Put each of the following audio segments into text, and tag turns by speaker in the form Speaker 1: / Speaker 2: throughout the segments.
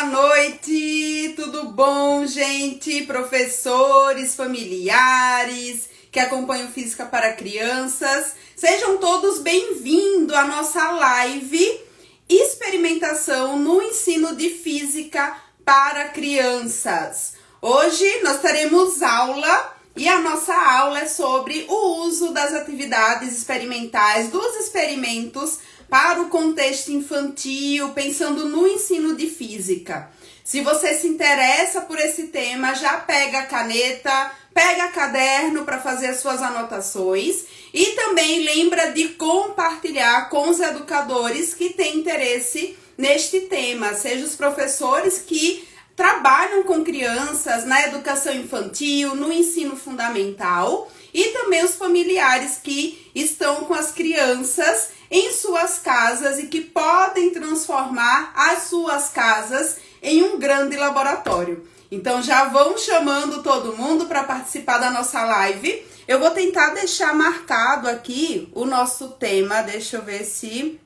Speaker 1: Boa noite, tudo bom, gente? Professores, familiares que acompanham Física para Crianças, sejam todos bem-vindos à nossa live Experimentação no Ensino de Física para Crianças. Hoje nós teremos aula e a nossa aula é sobre o uso das atividades experimentais, dos experimentos para o contexto infantil, pensando no ensino de física. Se você se interessa por esse tema, já pega a caneta, pega caderno para fazer as suas anotações e também lembra de compartilhar com os educadores que têm interesse neste tema, seja os professores que trabalham com crianças na educação infantil, no ensino fundamental e também os familiares que estão com as crianças em suas casas e que podem transformar as suas casas em um grande laboratório. Então já vão chamando todo mundo para participar da nossa live. Eu vou tentar deixar marcado aqui o nosso tema, deixa eu ver se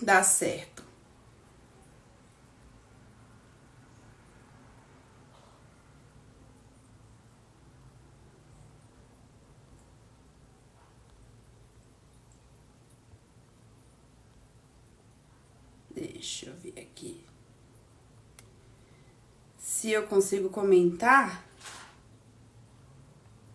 Speaker 1: dá certo. Deixa eu ver aqui. Se eu consigo comentar.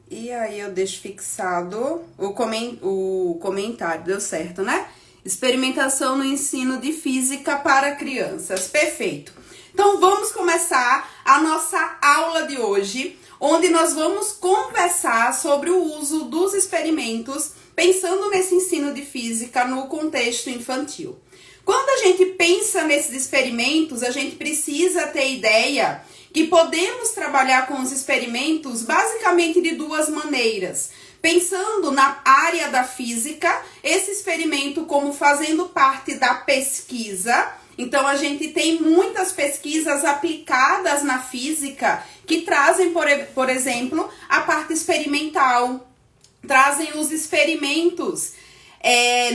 Speaker 1: E aí eu deixo fixado o comentário. Deu certo, né? Experimentação no ensino de física para crianças. Perfeito. Então vamos começar a nossa aula de hoje, onde nós vamos conversar sobre o uso dos experimentos, pensando nesse ensino de física no contexto infantil. Quando a gente pensa nesses experimentos, a gente precisa ter ideia que podemos trabalhar com os experimentos basicamente de duas maneiras. Pensando na área da física, esse experimento como fazendo parte da pesquisa. Então, a gente tem muitas pesquisas aplicadas na física que trazem, por exemplo, a parte experimental, trazem os experimentos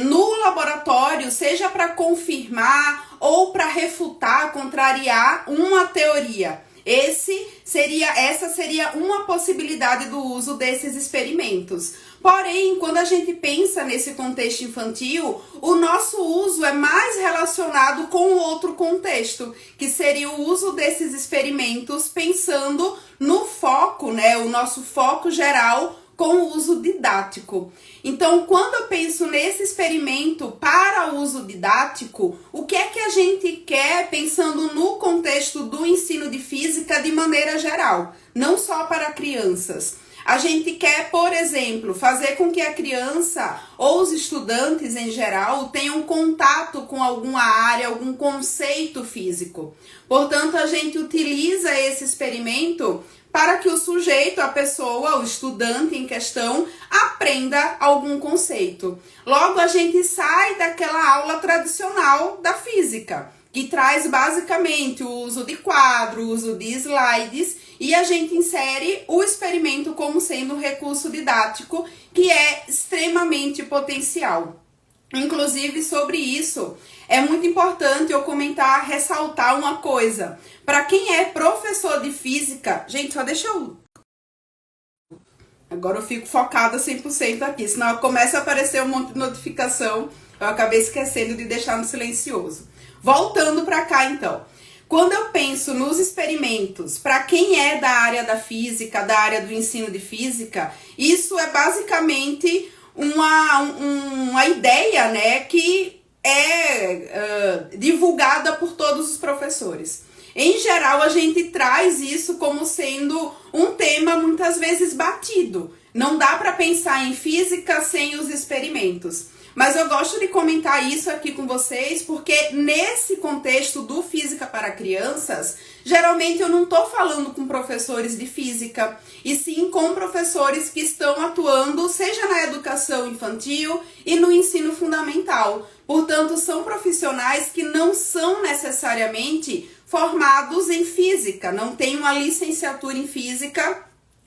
Speaker 1: no laboratório, seja para confirmar ou para refutar, contrariar uma teoria. Essa seria uma possibilidade do uso desses experimentos. Porém, quando a gente pensa nesse contexto infantil, o nosso uso é mais relacionado com o outro contexto, que seria o uso desses experimentos pensando no foco, né? O nosso foco geral com o uso didático. Então, quando eu penso nesse experimento para uso didático, o que é que a gente quer pensando no contexto do ensino de física de maneira geral, não só para crianças? A gente quer, por exemplo, fazer com que a criança ou os estudantes em geral tenham contato com alguma área, algum conceito físico. Portanto, a gente utiliza esse experimento para que o sujeito, a pessoa, o estudante em questão, aprenda algum conceito. Logo, a gente sai daquela aula tradicional da física, que traz basicamente o uso de quadro, o uso de slides, e a gente insere o experimento como sendo um recurso didático que é extremamente potencial. Inclusive, sobre isso, é muito importante eu comentar, ressaltar uma coisa. Para quem é professor de física, gente, só deixa eu... Agora eu fico focada 100% aqui, senão começa a aparecer um monte de notificação. Eu acabei esquecendo de deixar no silencioso. Voltando para cá, então. Quando eu penso nos experimentos, para quem é da área da física, da área do ensino de física, isso é basicamente uma ideia, né, que é divulgada por todos os professores. Em geral, a gente traz isso como sendo um tema muitas vezes batido. Não dá para pensar em física sem os experimentos. Mas eu gosto de comentar isso aqui com vocês porque nesse contexto do Física para Crianças, geralmente eu não estou falando com professores de física, e sim com professores que estão atuando, seja na educação infantil e no ensino fundamental. Portanto, são profissionais que não são necessariamente formados em física, não têm uma licenciatura em física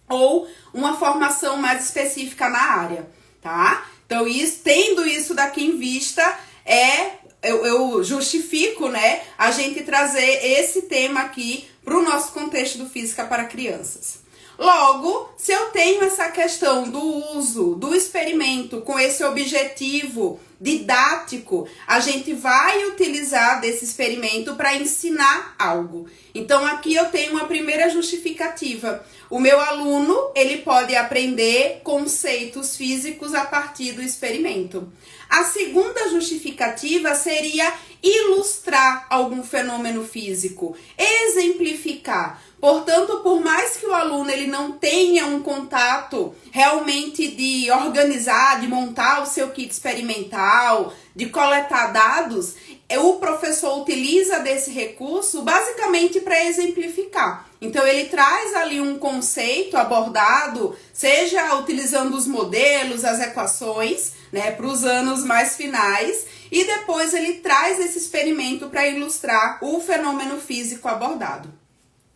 Speaker 1: ou uma formação mais específica na área, tá? Então, tendo isso daqui em vista, é eu justifico, né, a gente trazer esse tema aqui para o nosso contexto do Física para Crianças. Logo, se eu tenho essa questão do uso do experimento com esse objetivo didático, a gente vai utilizar desse experimento para ensinar algo. Então, aqui eu tenho uma primeira justificativa. O meu aluno, ele pode aprender conceitos físicos a partir do experimento. A segunda justificativa seria ilustrar algum fenômeno físico, exemplificar. Portanto, por mais que o aluno ele não tenha um contato realmente de organizar, de montar o seu kit experimental, de coletar dados, o professor utiliza desse recurso basicamente para exemplificar. Então, ele traz ali um conceito abordado, seja utilizando os modelos, as equações, né, para os anos mais finais, e depois ele traz esse experimento para ilustrar o fenômeno físico abordado.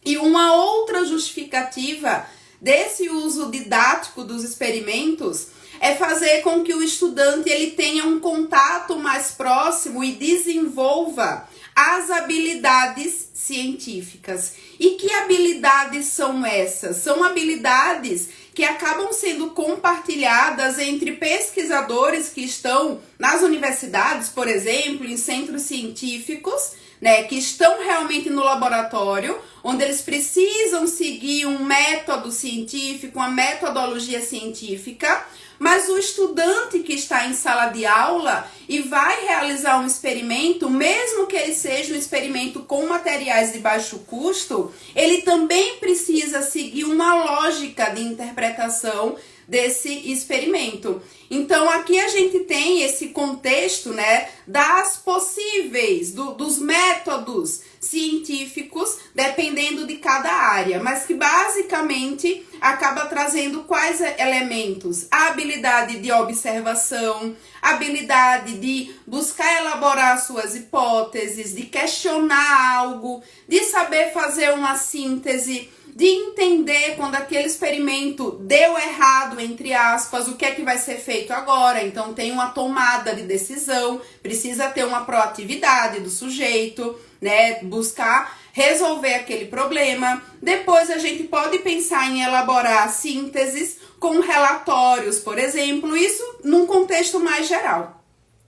Speaker 1: E uma outra justificativa desse uso didático dos experimentos é fazer com que o estudante ele tenha um contato mais próximo e desenvolva as habilidades científicas. E que habilidades são essas? São habilidades que acabam sendo compartilhadas entre pesquisadores que estão nas universidades, por exemplo, em centros científicos, né, que estão realmente no laboratório, onde eles precisam seguir um método científico, uma metodologia científica, mas o estudante que está em sala de aula e vai realizar um experimento, mesmo que ele seja um experimento com materiais de baixo custo, ele também precisa seguir uma lógica de interpretação desse experimento. Então, aqui a gente tem esse contexto, né, das possíveis, dos métodos científicos, dependendo de cada área, mas que basicamente acaba trazendo quais elementos? A habilidade de observação, a habilidade de buscar elaborar suas hipóteses, de questionar algo, de saber fazer uma síntese, de entender quando aquele experimento deu errado, entre aspas, o que é que vai ser feito agora. Então, tem uma tomada de decisão, precisa ter uma proatividade do sujeito, né? Buscar resolver aquele problema. Depois, a gente pode pensar em elaborar sínteses com relatórios, por exemplo, isso num contexto mais geral,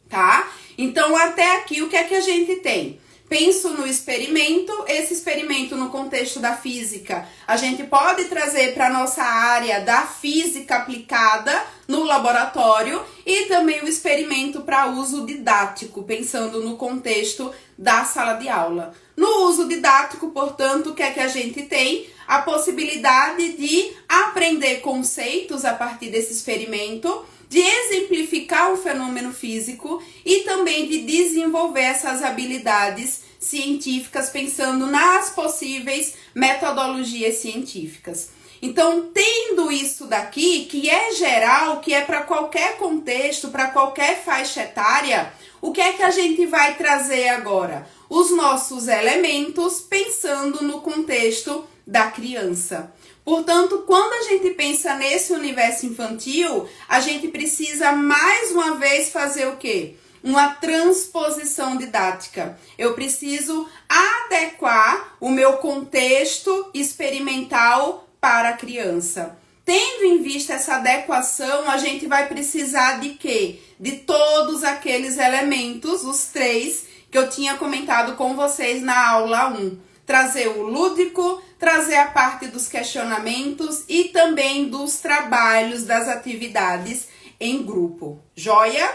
Speaker 1: tá? Então, até aqui, o que é que a gente tem? Penso no experimento, esse experimento no contexto da física, a gente pode trazer para a nossa área da física aplicada no laboratório e também o experimento para uso didático, pensando no contexto da sala de aula. No uso didático, portanto, o que é que a gente tem? A possibilidade de aprender conceitos a partir desse experimento, de exemplificar o fenômeno físico e também de desenvolver essas habilidades científicas pensando nas possíveis metodologias científicas. Então, tendo isso daqui, que é geral, que é para qualquer contexto, para qualquer faixa etária, o que é que a gente vai trazer agora? Os nossos elementos pensando no contexto da criança. Portanto, quando a gente pensa nesse universo infantil, a gente precisa mais uma vez fazer o quê? Uma transposição didática. Eu preciso adequar o meu contexto experimental para a criança. Tendo em vista essa adequação, a gente vai precisar de quê? De todos aqueles elementos, os 3, que eu tinha comentado com vocês na aula 1. Trazer o lúdico, trazer a parte dos questionamentos e também dos trabalhos, das atividades em grupo. Joia?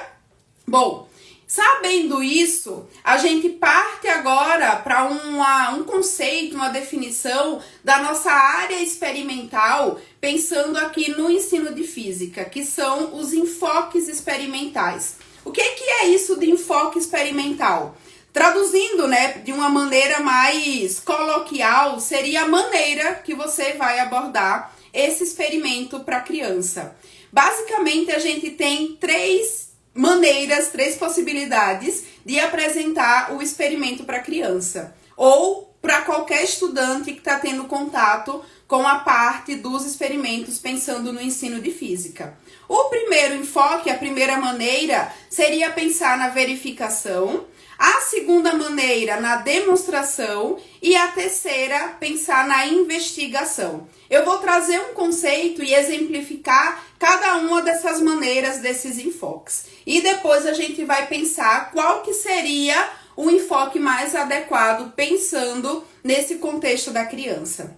Speaker 1: Bom, sabendo isso, a gente parte agora para um conceito, uma definição da nossa área experimental, pensando aqui no ensino de física, que são os enfoques experimentais. O que é isso de enfoque experimental? Traduzindo, né, de uma maneira mais coloquial, seria a maneira que você vai abordar esse experimento para a criança. Basicamente, a gente tem 3 maneiras, 3 possibilidades de apresentar o experimento para a criança. Ou para qualquer estudante que está tendo contato com a parte dos experimentos pensando no ensino de física. O primeiro enfoque, a primeira maneira, seria pensar na verificação. A segunda maneira, na demonstração. E a terceira, pensar na investigação. Eu vou trazer um conceito e exemplificar cada uma dessas maneiras, desses enfoques. E depois a gente vai pensar qual que seria o enfoque mais adequado, pensando nesse contexto da criança.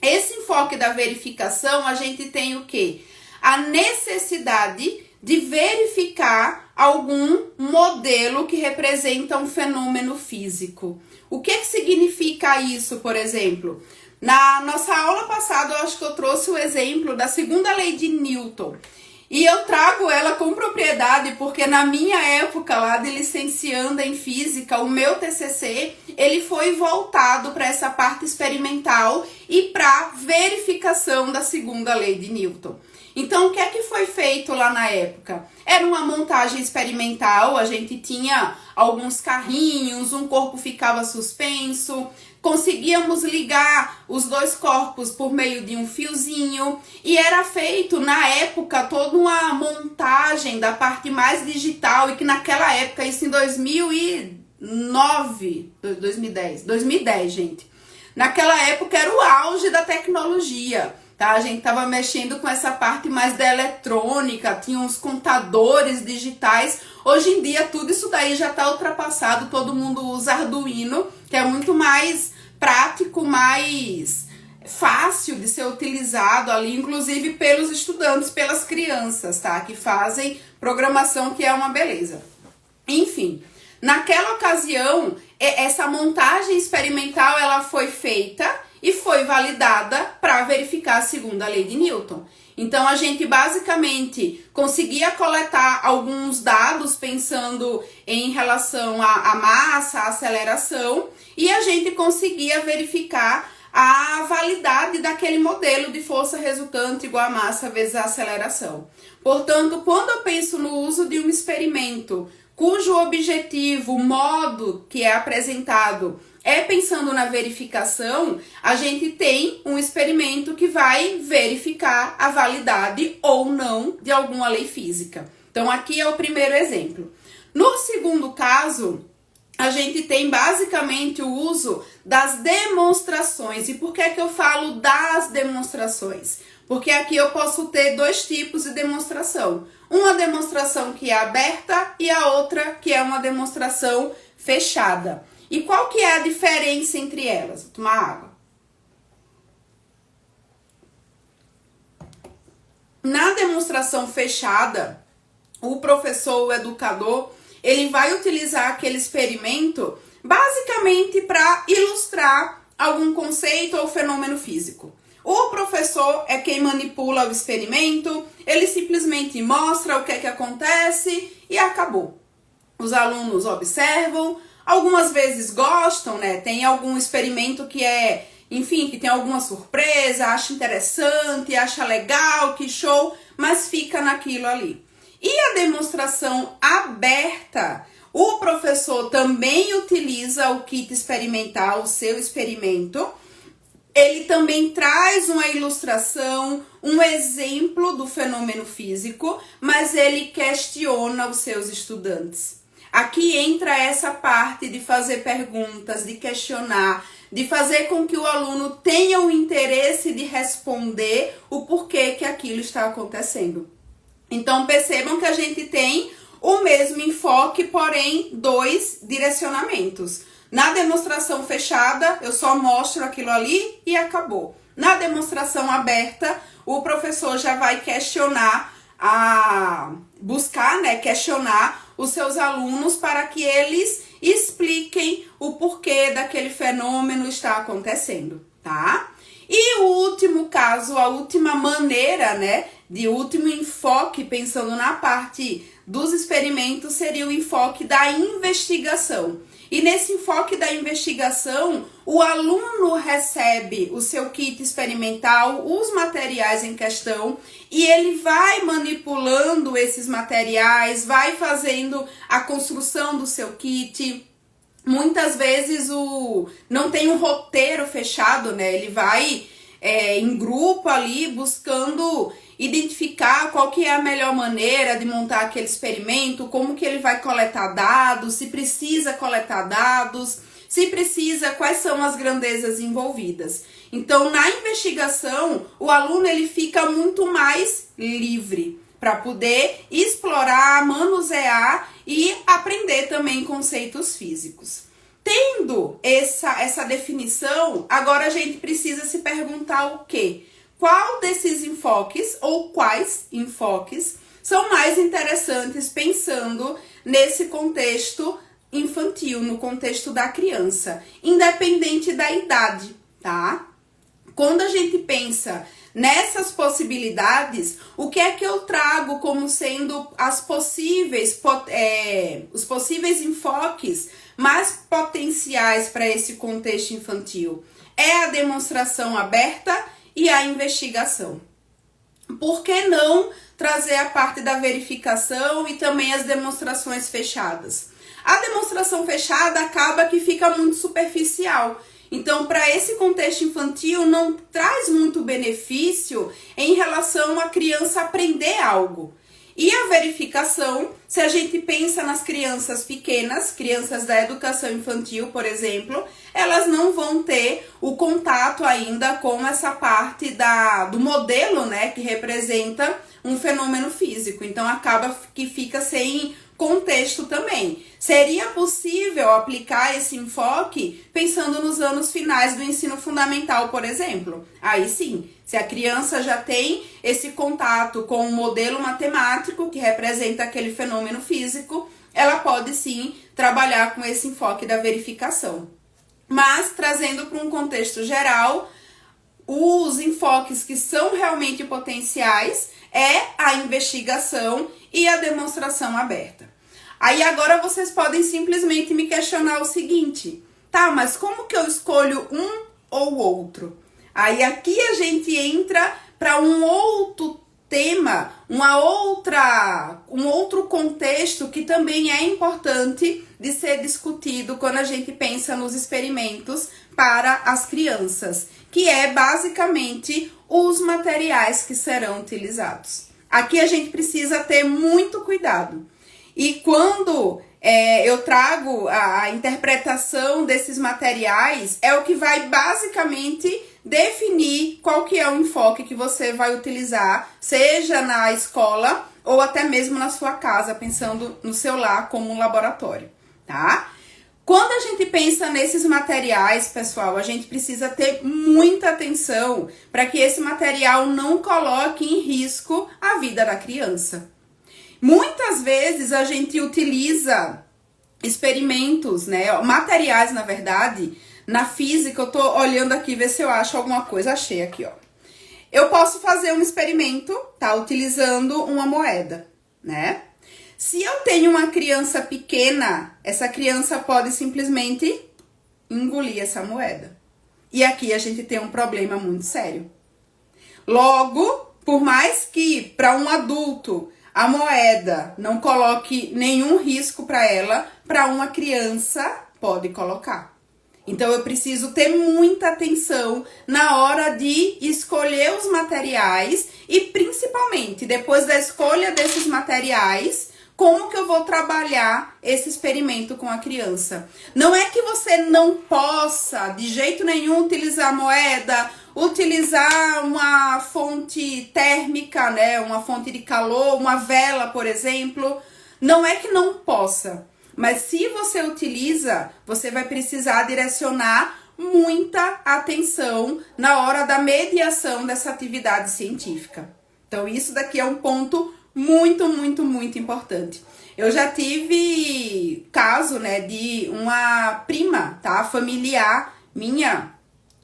Speaker 1: Esse enfoque da verificação, a gente tem o quê? A necessidade de verificar algum modelo que representa um fenômeno físico. O que significa isso, por exemplo? Na nossa aula passada, eu acho que eu trouxe o exemplo da segunda lei de Newton. E eu trago ela com propriedade porque na minha época lá de licencianda em física, o meu TCC, ele foi voltado para essa parte experimental e para verificação da segunda lei de Newton. Então, o que é que foi feito lá na época? Era uma montagem experimental, a gente tinha alguns carrinhos, um corpo ficava suspenso, conseguíamos ligar os dois corpos por meio de um fiozinho e era feito, na época, toda uma montagem da parte mais digital e que naquela época, isso em 2010, gente. Naquela época era o auge da tecnologia. Tá? A gente estava mexendo com essa parte mais da eletrônica, tinha uns contadores digitais. Hoje em dia tudo isso daí já está ultrapassado, todo mundo usa Arduino, que é muito mais prático, mais fácil de ser utilizado ali, inclusive pelos estudantes, pelas crianças, tá? Que fazem programação, que é uma beleza. Enfim, naquela ocasião, essa montagem experimental ela foi feita e foi validada para verificar a segunda lei de Newton. Então, a gente basicamente conseguia coletar alguns dados pensando em relação à massa, à aceleração, e a gente conseguia verificar a validade daquele modelo de força resultante igual a massa vezes a aceleração. Portanto, quando eu penso no uso de um experimento cujo objetivo, o modo que é apresentado é pensando na verificação, a gente tem um experimento que vai verificar a validade ou não de alguma lei física. Então, aqui é o primeiro exemplo. No segundo caso, a gente tem basicamente o uso das demonstrações. E por que que eu falo das demonstrações? Porque aqui eu posso ter dois tipos de demonstração. Uma demonstração que é aberta e a outra que é uma demonstração fechada. E qual que é a diferença entre elas? Vou tomar água. Na demonstração fechada, o professor, o educador, ele vai utilizar aquele experimento basicamente para ilustrar algum conceito ou fenômeno físico. O professor é quem manipula o experimento, ele simplesmente mostra o que é que acontece e acabou. Os alunos observam, algumas vezes gostam, né? Tem algum experimento que é, enfim, que tem alguma surpresa, acha interessante, acha legal, que show, mas fica naquilo ali. E a demonstração aberta, o professor também utiliza o kit experimental, o seu experimento. Ele também traz uma ilustração, um exemplo do fenômeno físico, mas ele questiona os seus estudantes. Aqui entra essa parte de fazer perguntas, de questionar, de fazer com que o aluno tenha o interesse de responder o porquê que aquilo está acontecendo. Então, percebam que a gente tem o mesmo enfoque, porém, dois direcionamentos. Na demonstração fechada, eu só mostro aquilo ali e acabou. Na demonstração aberta, o professor já vai questionar, questionar os seus alunos para que eles expliquem o porquê daquele fenômeno está acontecendo, tá? E o último caso, a última maneira, né, de último enfoque, pensando na parte dos experimentos, seria o enfoque da investigação. E nesse enfoque da investigação, o aluno recebe o seu kit experimental, os materiais em questão, e ele vai manipulando esses materiais, vai fazendo a construção do seu kit. Muitas vezes não tem um roteiro fechado, né? Ele vai em grupo ali buscando identificar qual que é a melhor maneira de montar aquele experimento, como que ele vai coletar dados, se precisa coletar dados, se precisa, quais são as grandezas envolvidas. Então, na investigação, o aluno ele fica muito mais livre para poder explorar, manusear e aprender também conceitos físicos. Tendo essa definição, agora a gente precisa se perguntar o quê? Qual desses enfoques ou quais enfoques são mais interessantes pensando nesse contexto infantil, no contexto da criança, independente da idade, tá? Quando a gente pensa nessas possibilidades, o que é que eu trago como sendo os possíveis enfoques mais potenciais para esse contexto infantil? É a demonstração aberta e a investigação. Por que não trazer a parte da verificação e também as demonstrações fechadas? A demonstração fechada acaba que fica muito superficial. Então, para esse contexto infantil, não traz muito benefício em relação à criança aprender algo. E a verificação, se a gente pensa nas crianças pequenas, crianças da educação infantil, por exemplo, elas não vão ter o contato ainda com essa parte do modelo, né, que representa um fenômeno físico. Então, acaba que fica sem contexto também. Seria possível aplicar esse enfoque pensando nos anos finais do ensino fundamental, por exemplo? Aí sim, se a criança já tem esse contato com um modelo matemático que representa aquele fenômeno físico, ela pode sim trabalhar com esse enfoque da verificação. Mas, trazendo para um contexto geral, os enfoques que são realmente potenciais é a investigação e a demonstração aberta. Aí agora vocês podem simplesmente me questionar o seguinte: tá, mas como que eu escolho um ou outro? Aí aqui a gente entra para um outro tema, um outro contexto que também é importante de ser discutido quando a gente pensa nos experimentos para as crianças, que é basicamente os materiais que serão utilizados. Aqui a gente precisa ter muito cuidado. E quando eu trago a interpretação desses materiais, é o que vai basicamente definir qual que é o enfoque que você vai utilizar, seja na escola ou até mesmo na sua casa, pensando no seu lar como um laboratório, tá? Quando a gente pensa nesses materiais, pessoal, a gente precisa ter muita atenção para que esse material não coloque em risco a vida da criança. Muitas vezes a gente utiliza experimentos, né, materiais, na verdade, na física. Eu tô olhando aqui, ver se eu acho alguma coisa. Achei aqui, ó. Eu posso fazer um experimento, tá, utilizando uma moeda, né? Se eu tenho uma criança pequena, essa criança pode simplesmente engolir essa moeda. E aqui a gente tem um problema muito sério. Logo, por mais que para um adulto a moeda não coloque nenhum risco para ela, para uma criança pode colocar. Então eu preciso ter muita atenção na hora de escolher os materiais e principalmente depois da escolha desses materiais, como que eu vou trabalhar esse experimento com a criança. Não é que você não possa de jeito nenhum utilizar moeda, utilizar uma fonte térmica, né, uma fonte de calor, uma vela, por exemplo. Não é que não possa, mas se você utiliza, você vai precisar direcionar muita atenção na hora da mediação dessa atividade científica. Então isso daqui é um ponto muito, muito, muito importante. Eu já tive caso, né, de uma prima, tá, familiar minha,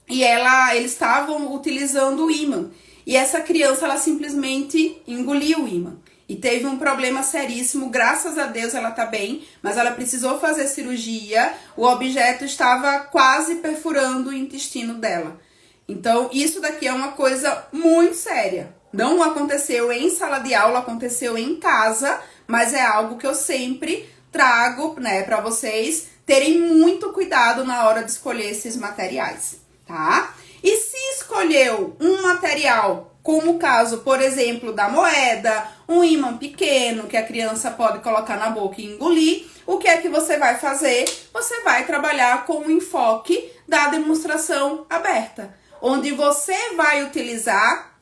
Speaker 1: e eles estavam utilizando o ímã. E essa criança, ela simplesmente engoliu o ímã. E teve um problema seríssimo, graças a Deus ela tá bem, mas ela precisou fazer cirurgia, o objeto estava quase perfurando o intestino dela. Então, isso daqui é uma coisa muito séria. Não aconteceu em sala de aula, aconteceu em casa, mas é algo que eu sempre trago, né, para vocês terem muito cuidado na hora de escolher esses materiais, tá? E se escolheu um material como o caso, por exemplo, da moeda, um ímã pequeno que a criança pode colocar na boca e engolir, o que é que você vai fazer? Você vai trabalhar com o enfoque da demonstração aberta, onde você vai utilizar,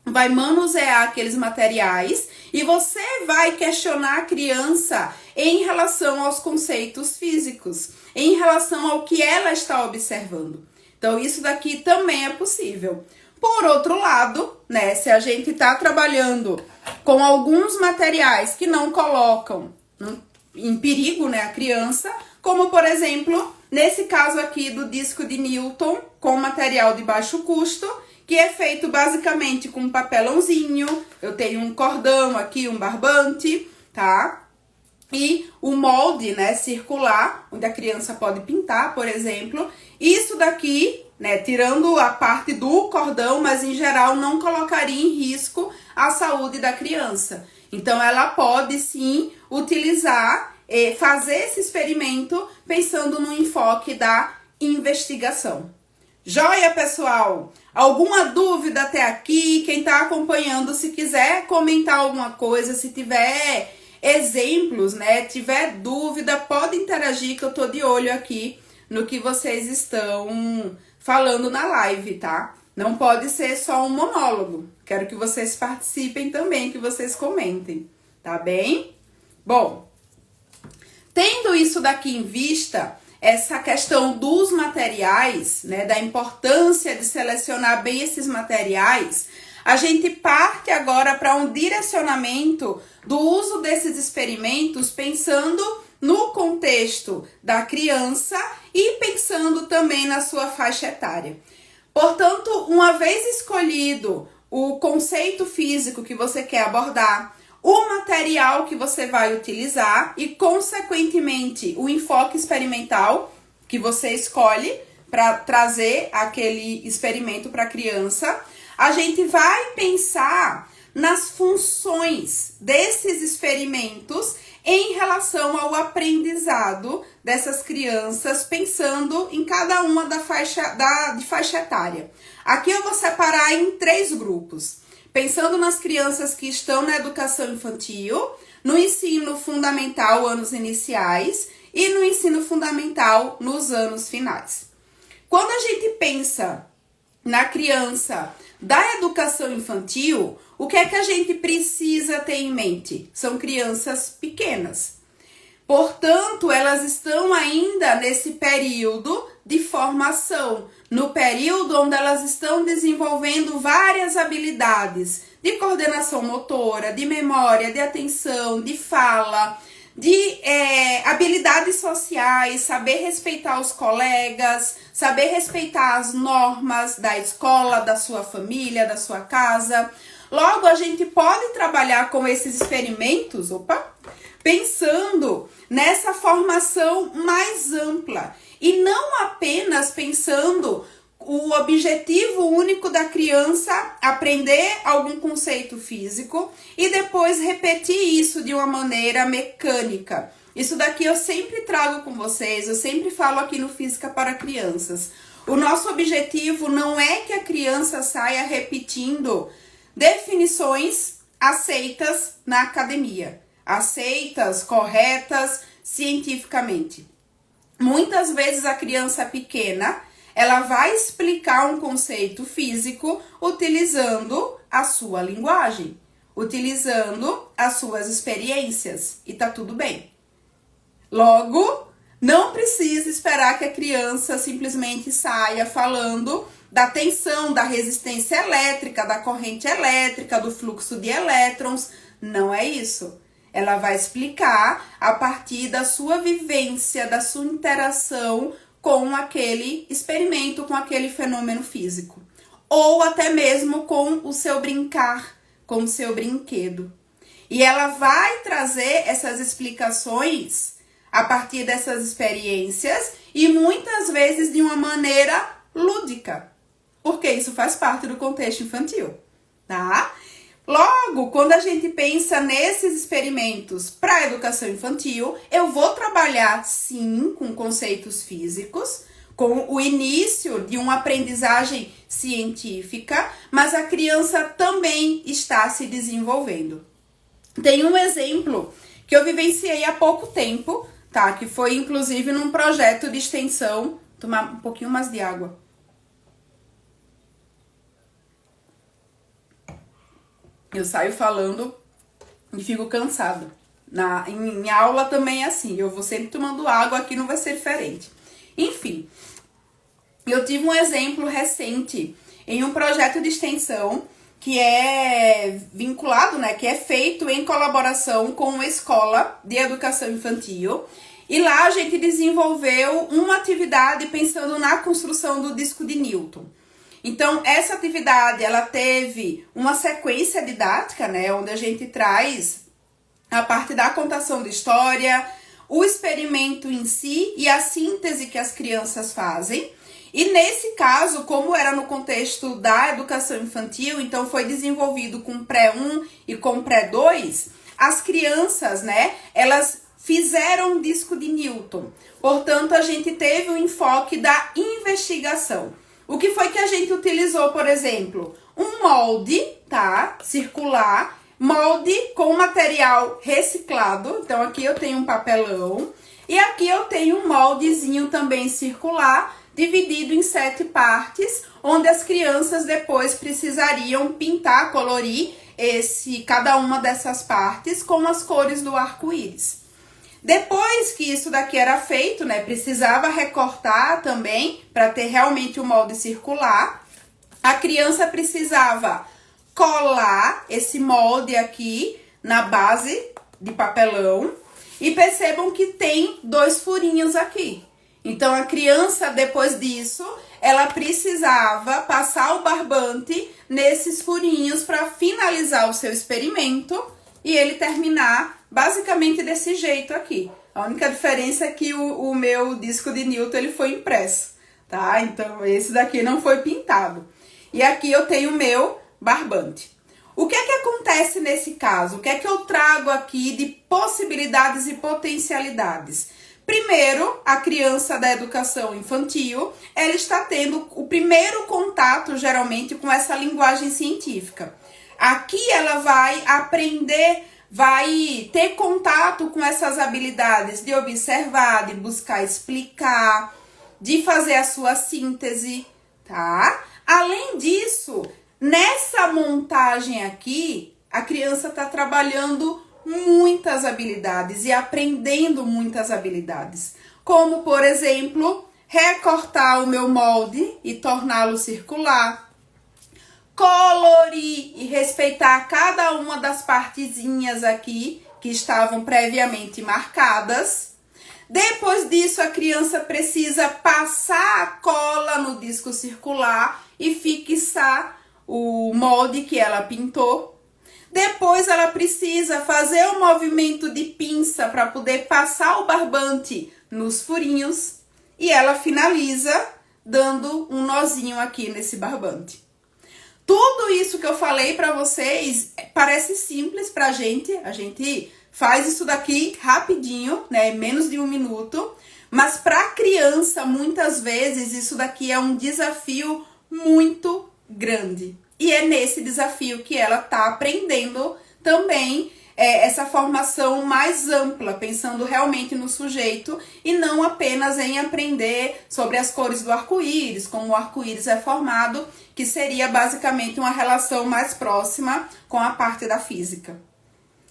Speaker 1: vai manusear aqueles materiais e você vai questionar a criança em relação aos conceitos físicos, em relação ao que ela está observando. Então, isso daqui também é possível. Por outro lado, né, se a gente está trabalhando com alguns materiais que não colocam em perigo, né, a criança, como, por exemplo, nesse caso aqui do disco de Newton, com material de baixo custo, que é feito basicamente com papelãozinho, eu tenho um cordão aqui, um barbante, tá? E o molde, né, circular, onde a criança pode pintar, por exemplo. Isso daqui, né, tirando a parte do cordão, mas em geral não colocaria em risco a saúde da criança. Então, ela pode sim utilizar, fazer esse experimento pensando no enfoque da investigação. Joia, pessoal? Alguma dúvida até aqui? Quem está acompanhando, se quiser comentar alguma coisa, se tiver exemplos, né, tiver dúvida, pode interagir que eu tô de olho aqui no que vocês estão falando na live, tá? Não pode ser só um monólogo. Quero que vocês participem também, que vocês comentem, tá bem? Bom, tendo isso daqui em vista, essa questão dos materiais, né, da importância de selecionar bem esses materiais, a gente parte agora para um direcionamento do uso desses experimentos pensando no contexto da criança e pensando também na sua faixa etária. Portanto, uma vez escolhido o conceito físico que você quer abordar, o material que você vai utilizar e, consequentemente, o enfoque experimental que você escolhe para trazer aquele experimento para a criança, a gente vai pensar nas funções desses experimentos em relação ao aprendizado dessas crianças, pensando em cada uma de faixa etária. Aqui eu vou separar em 3 grupos, pensando nas crianças que estão na educação infantil, no ensino fundamental, anos iniciais, e no ensino fundamental, nos anos finais. Quando a gente pensa na criança da educação infantil, o que é que a gente precisa ter em mente? São crianças pequenas. Portanto, elas estão ainda nesse período de formação, no período onde elas estão desenvolvendo várias habilidades de coordenação motora, de memória, de atenção, de fala, de habilidades sociais, saber respeitar os colegas, saber respeitar as normas da escola, da sua família, da sua casa. Logo, a gente pode trabalhar com esses experimentos, pensando nessa formação mais ampla e não apenas pensando o objetivo único da criança aprender algum conceito físico e depois repetir isso de uma maneira mecânica. Isso daqui eu sempre trago com vocês, eu sempre falo aqui no Física para Crianças. O nosso objetivo não é que a criança saia repetindo definições aceitas na academia, aceitas, corretas cientificamente. Muitas vezes a criança pequena, ela vai explicar um conceito físico utilizando a sua linguagem, utilizando as suas experiências, e tá tudo bem. Logo, não precisa esperar que a criança simplesmente saia falando da tensão, da resistência elétrica, da corrente elétrica, do fluxo de elétrons. Não é isso. Ela vai explicar a partir da sua vivência, da sua interação com aquele experimento, com aquele fenômeno físico. Ou até mesmo com o seu brincar, com o seu brinquedo. E ela vai trazer essas explicações a partir dessas experiências e muitas vezes de uma maneira lúdica, porque isso faz parte do contexto infantil, tá? Logo, quando a gente pensa nesses experimentos para a educação infantil, eu vou trabalhar sim com conceitos físicos, com o início de uma aprendizagem científica, mas a criança também está se desenvolvendo. Tem um exemplo que eu vivenciei há pouco tempo, tá? Que foi inclusive num projeto de extensão. Tomar um pouquinho mais de água. Eu saio falando e fico cansada. Em aula também é assim, eu vou sempre tomando água, aqui não vai ser diferente. Enfim, eu tive um exemplo recente em um projeto de extensão que é vinculado, né, que é feito em colaboração com uma escola de educação infantil. E lá a gente desenvolveu uma atividade pensando na construção do disco de Newton. Então, essa atividade, ela teve uma sequência didática, né, onde a gente traz a parte da contação de história, o experimento em si e a síntese que as crianças fazem. E nesse caso, como era no contexto da educação infantil, então foi desenvolvido com pré-1 e com pré-2, as crianças, né, elas fizeram um disco de Newton. Portanto, a gente teve o enfoque da investigação. O que foi que a gente utilizou, por exemplo? Um molde, tá, circular, molde com material reciclado. Então, aqui eu tenho um papelão e aqui eu tenho um moldezinho também circular, dividido em 7 partes, onde as crianças depois precisariam pintar, colorir cada uma dessas partes com as cores do arco-íris. Depois que isso daqui era feito, né, precisava recortar também para ter realmente o molde circular. A criança precisava colar esse molde aqui na base de papelão e percebam que tem 2 furinhos aqui. Então, a criança, depois disso, ela precisava passar o barbante nesses furinhos para finalizar o seu experimento e ele terminar basicamente desse jeito aqui. A única diferença é que o meu disco de Newton ele foi impresso, tá? Então, esse daqui não foi pintado. E aqui eu tenho o meu barbante. O que é que acontece nesse caso? O que é que eu trago aqui de possibilidades e potencialidades? Primeiro, a criança da educação infantil, ela está tendo o primeiro contato, geralmente, com essa linguagem científica. Aqui ela vai aprender, vai ter contato com essas habilidades de observar, de buscar explicar, de fazer a sua síntese, tá? Além disso, nessa montagem aqui, a criança está trabalhando muitas habilidades e aprendendo muitas habilidades, como, por exemplo, recortar o meu molde e torná-lo circular, colorir e respeitar cada uma das partezinhas aqui que estavam previamente marcadas. Depois disso, a criança precisa passar a cola no disco circular e fixar o molde que ela pintou. Depois ela precisa fazer o movimento de pinça para poder passar o barbante nos furinhos e ela finaliza dando um nozinho aqui nesse barbante. Tudo isso que eu falei para vocês parece simples pra gente, a gente faz isso daqui rapidinho, né, menos de 1 minuto, mas para criança muitas vezes isso daqui é um desafio muito grande. E é nesse desafio que ela está aprendendo também essa formação mais ampla, pensando realmente no sujeito e não apenas em aprender sobre as cores do arco-íris, como o arco-íris é formado, que seria basicamente uma relação mais próxima com a parte da física.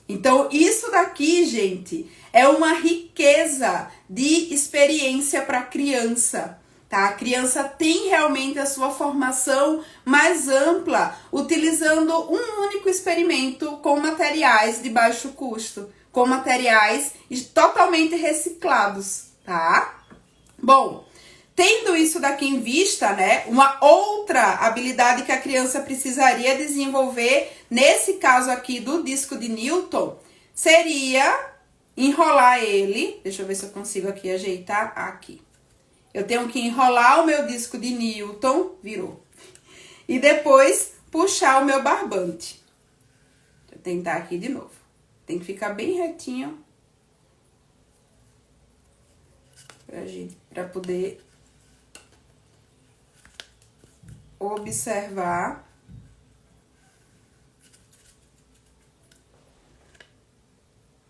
Speaker 1: Então, isso daqui, gente, é uma riqueza de experiência para a criança. Tá? A criança tem realmente a sua formação mais ampla, utilizando um único experimento com materiais de baixo custo, com materiais totalmente reciclados, tá? Bom, tendo isso daqui em vista, né, uma outra habilidade que a criança precisaria desenvolver, nesse caso aqui do disco de Newton, seria enrolar ele, deixa eu ver se eu consigo aqui ajeitar aqui. Eu tenho que enrolar o meu disco de Newton, virou, e depois puxar o meu barbante. Deixa eu tentar aqui de novo. Tem que ficar bem retinho pra poder observar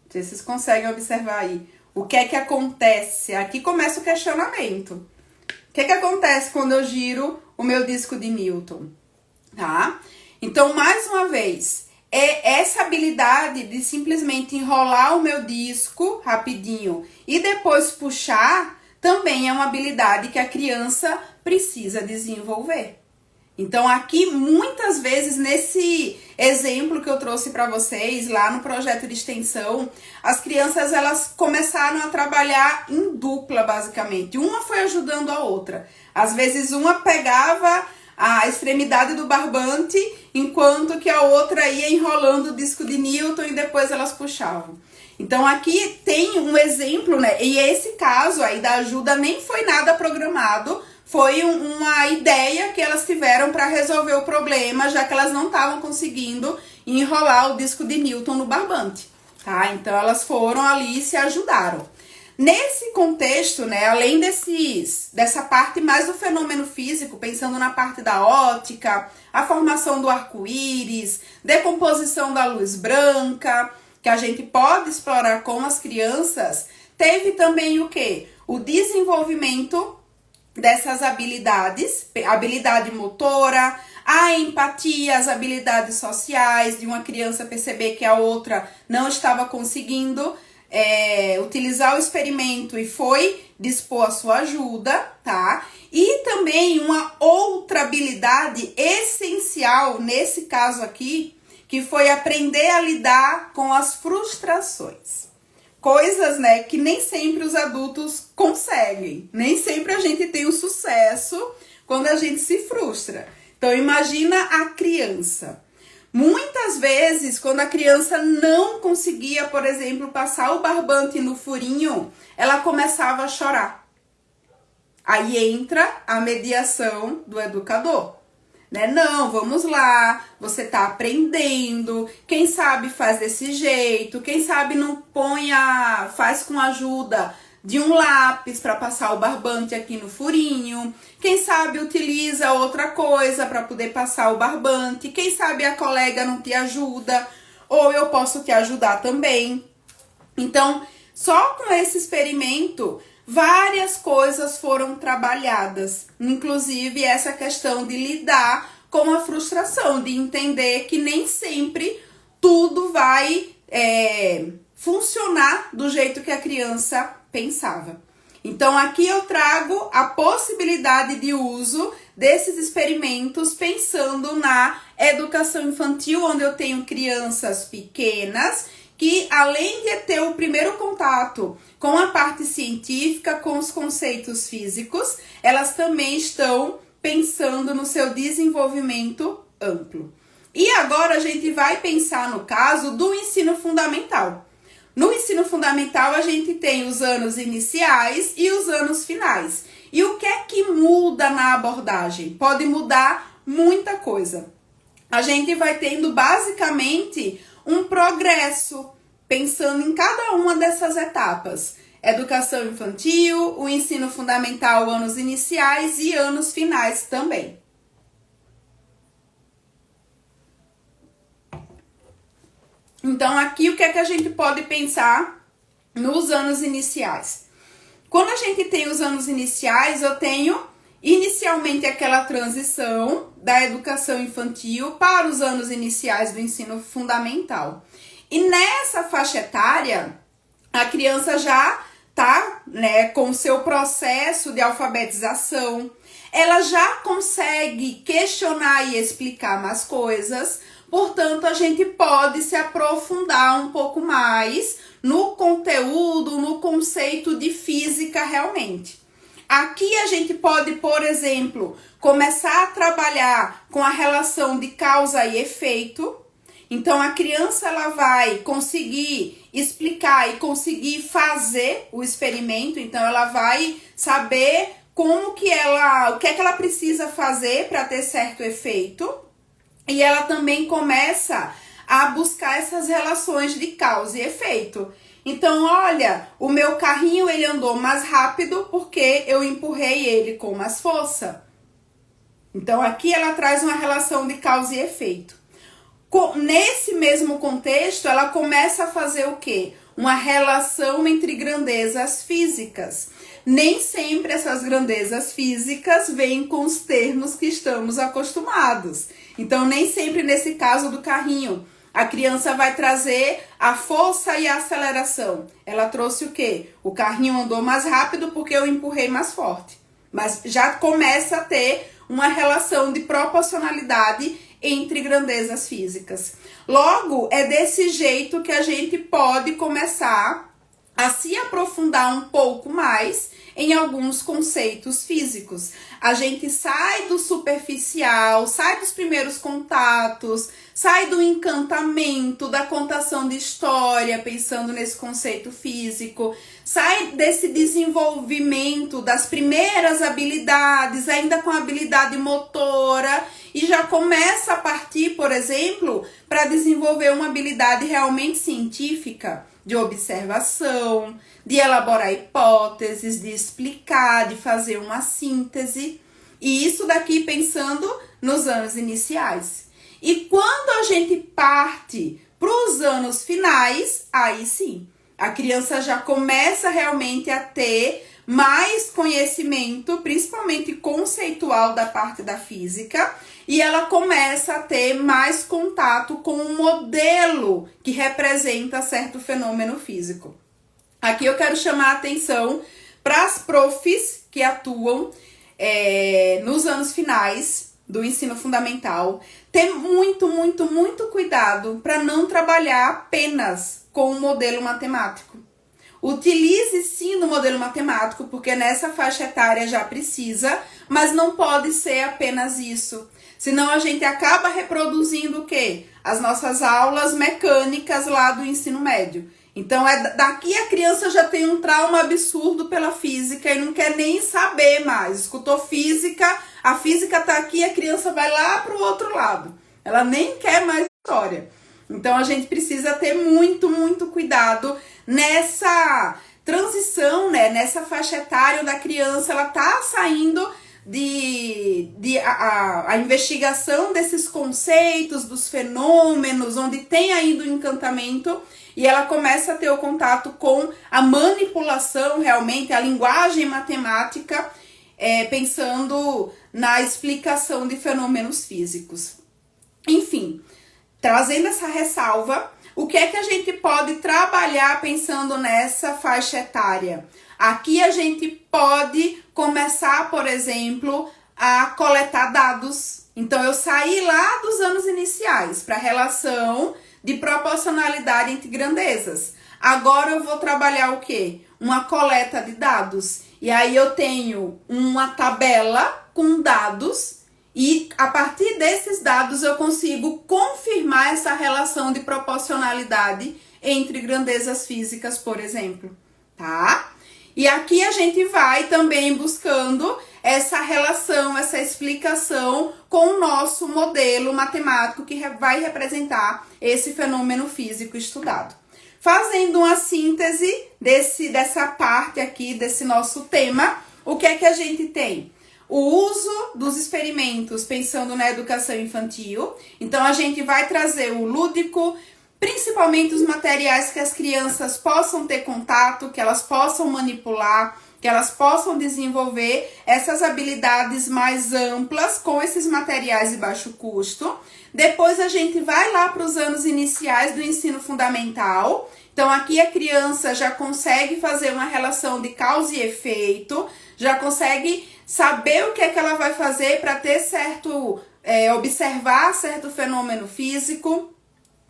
Speaker 1: não sei se vocês conseguem observar aí o que é que acontece. Aqui começa o questionamento. O que é que acontece quando eu giro o meu disco de Newton? Tá? Então, mais uma vez, é essa habilidade de simplesmente enrolar o meu disco rapidinho e depois puxar, também é uma habilidade que a criança precisa desenvolver. Então, aqui, muitas vezes, nesse exemplo que eu trouxe para vocês, lá no projeto de extensão, as crianças, elas começaram a trabalhar em dupla, basicamente. Uma foi ajudando a outra. Às vezes, uma pegava a extremidade do barbante, enquanto que a outra ia enrolando o disco de Newton e depois elas puxavam. Então, aqui tem um exemplo, né? E esse caso aí da ajuda nem foi nada programado, foi uma ideia que elas tiveram para resolver o problema, já que elas não estavam conseguindo enrolar o disco de Newton no barbante, tá? Então, elas foram ali e se ajudaram. Nesse contexto, né, além dessa parte mais do fenômeno físico, pensando na parte da ótica, a formação do arco-íris, decomposição da luz branca, que a gente pode explorar com as crianças, teve também o quê? O desenvolvimento dessas habilidades, habilidade motora, a empatia, as habilidades sociais, de uma criança perceber que a outra não estava conseguindo utilizar o experimento e foi dispor a sua ajuda, tá? E também uma outra habilidade essencial, nesse caso aqui, que foi aprender a lidar com as frustrações. Coisas, né, que nem sempre os adultos conseguem. Nem sempre a gente tem o sucesso quando a gente se frustra. Então, imagina a criança. Muitas vezes, quando a criança não conseguia, por exemplo, passar o barbante no furinho, ela começava a chorar. Aí entra a mediação do educador. Né? Não, vamos lá, você tá aprendendo, quem sabe faz desse jeito, quem sabe não faz com a ajuda de um lápis para passar o barbante aqui no furinho, quem sabe utiliza outra coisa para poder passar o barbante, quem sabe a colega não te ajuda, ou eu posso te ajudar também. Então, só com esse experimento, várias coisas foram trabalhadas, inclusive essa questão de lidar com a frustração, de entender que nem sempre tudo vai funcionar do jeito que a criança pensava. Então, aqui eu trago a possibilidade de uso desses experimentos pensando na educação infantil, onde eu tenho crianças pequenas que, além de ter o primeiro contato com a parte científica, com os conceitos físicos, elas também estão pensando no seu desenvolvimento amplo. E agora a gente vai pensar no caso do ensino fundamental. No ensino fundamental, a gente tem os anos iniciais e os anos finais. E o que é que muda na abordagem? Pode mudar muita coisa. A gente vai tendo basicamente um progresso, pensando em cada uma dessas etapas. Educação infantil, o ensino fundamental, anos iniciais e anos finais também. Então, aqui o que é que a gente pode pensar nos anos iniciais? Quando a gente tem os anos iniciais, eu tenho inicialmente aquela transição da educação infantil para os anos iniciais do ensino fundamental. E nessa faixa etária, a criança já está, né, com o seu processo de alfabetização, ela já consegue questionar e explicar mais coisas. Portanto, a gente pode se aprofundar um pouco mais no conteúdo, no conceito de física realmente. Aqui a gente pode, por exemplo, começar a trabalhar com a relação de causa e efeito. Então, a criança ela vai conseguir explicar e conseguir fazer o experimento. Então, ela vai saber o que é que ela precisa fazer para ter certo efeito. E ela também começa a buscar essas relações de causa e efeito. Então, olha, o meu carrinho ele andou mais rápido porque eu empurrei ele com mais força. Então, aqui ela traz uma relação de causa e efeito. Nesse mesmo contexto, ela começa a fazer o quê? Uma relação entre grandezas físicas. Nem sempre essas grandezas físicas vêm com os termos que estamos acostumados. Então, nem sempre nesse caso do carrinho, a criança vai trazer a força e a aceleração. Ela trouxe o quê? O carrinho andou mais rápido porque eu empurrei mais forte. Mas já começa a ter uma relação de proporcionalidade entre grandezas físicas. Logo, é desse jeito que a gente pode começar a se aprofundar um pouco mais em alguns conceitos físicos. A gente sai do superficial, sai dos primeiros contatos, sai do encantamento, da contação de história, pensando nesse conceito físico, sai desse desenvolvimento das primeiras habilidades, ainda com a habilidade motora, e já começa a partir, por exemplo, para desenvolver uma habilidade realmente científica, de observação, de elaborar hipóteses, de explicar, de fazer uma síntese. E isso daqui pensando nos anos iniciais. E quando a gente parte para os anos finais, aí sim, a criança já começa realmente a ter mais conhecimento, principalmente conceitual da parte da física, e ela começa a ter mais contato com um modelo que representa certo fenômeno físico. Aqui eu quero chamar a atenção para as profs que atuam nos anos finais do ensino fundamental, ter muito cuidado para não trabalhar apenas com o modelo matemático. Utilize sim no modelo matemático, porque nessa faixa etária já precisa, mas não pode ser apenas isso. Senão a gente acaba reproduzindo o quê? As nossas aulas mecânicas lá do ensino médio. Então, daqui a criança já tem um trauma absurdo pela física e não quer nem saber mais. Escutou física, a física tá aqui, a criança vai lá para o outro lado. Ela nem quer mais história. Então, a gente precisa ter muito cuidado nessa transição, né? Nessa faixa etária da criança, ela tá saindo a investigação desses conceitos, dos fenômenos, onde tem ainda o encantamento, e ela começa a ter o contato com a manipulação, realmente, a linguagem matemática, pensando na explicação de fenômenos físicos. Enfim, trazendo essa ressalva, o que é que a gente pode trabalhar pensando nessa faixa etária? Aqui a gente pode começar, por exemplo, a coletar dados. Então, eu saí lá dos anos iniciais para a relação de proporcionalidade entre grandezas. Agora eu vou trabalhar o quê? Uma coleta de dados. E aí eu tenho uma tabela com dados e a partir desses dados eu consigo confirmar essa relação de proporcionalidade entre grandezas físicas, por exemplo, tá? E aqui a gente vai também buscando essa relação, essa explicação com o nosso modelo matemático que vai representar esse fenômeno físico estudado. Fazendo uma síntese dessa parte aqui, desse nosso tema, o que é que a gente tem? O uso dos experimentos pensando na educação infantil. Então, a gente vai trazer o lúdico, principalmente os materiais que as crianças possam ter contato, que elas possam manipular, que elas possam desenvolver essas habilidades mais amplas com esses materiais de baixo custo. Depois a gente vai lá para os anos iniciais do ensino fundamental. Então aqui a criança já consegue fazer uma relação de causa e efeito, já consegue saber o que é que ela vai fazer para ter observar certo fenômeno físico.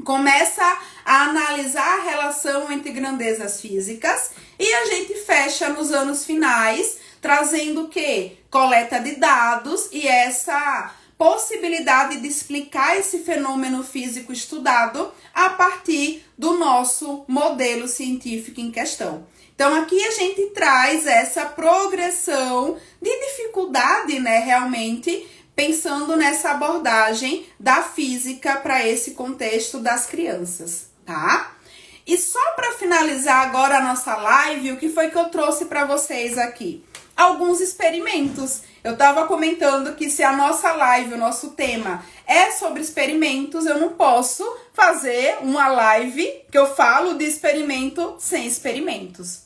Speaker 1: Começa a analisar a relação entre grandezas físicas e a gente fecha nos anos finais, trazendo o quê? Coleta de dados e essa possibilidade de explicar esse fenômeno físico estudado a partir do nosso modelo científico em questão. Então, aqui a gente traz essa progressão de dificuldade, né, realmente, pensando nessa abordagem da física para esse contexto das crianças, tá? E só para finalizar agora a nossa live, o que foi que eu trouxe para vocês aqui? Alguns experimentos. Eu estava comentando que se a nossa live, o nosso tema é sobre experimentos, eu não posso fazer uma live que eu falo de experimento sem experimentos.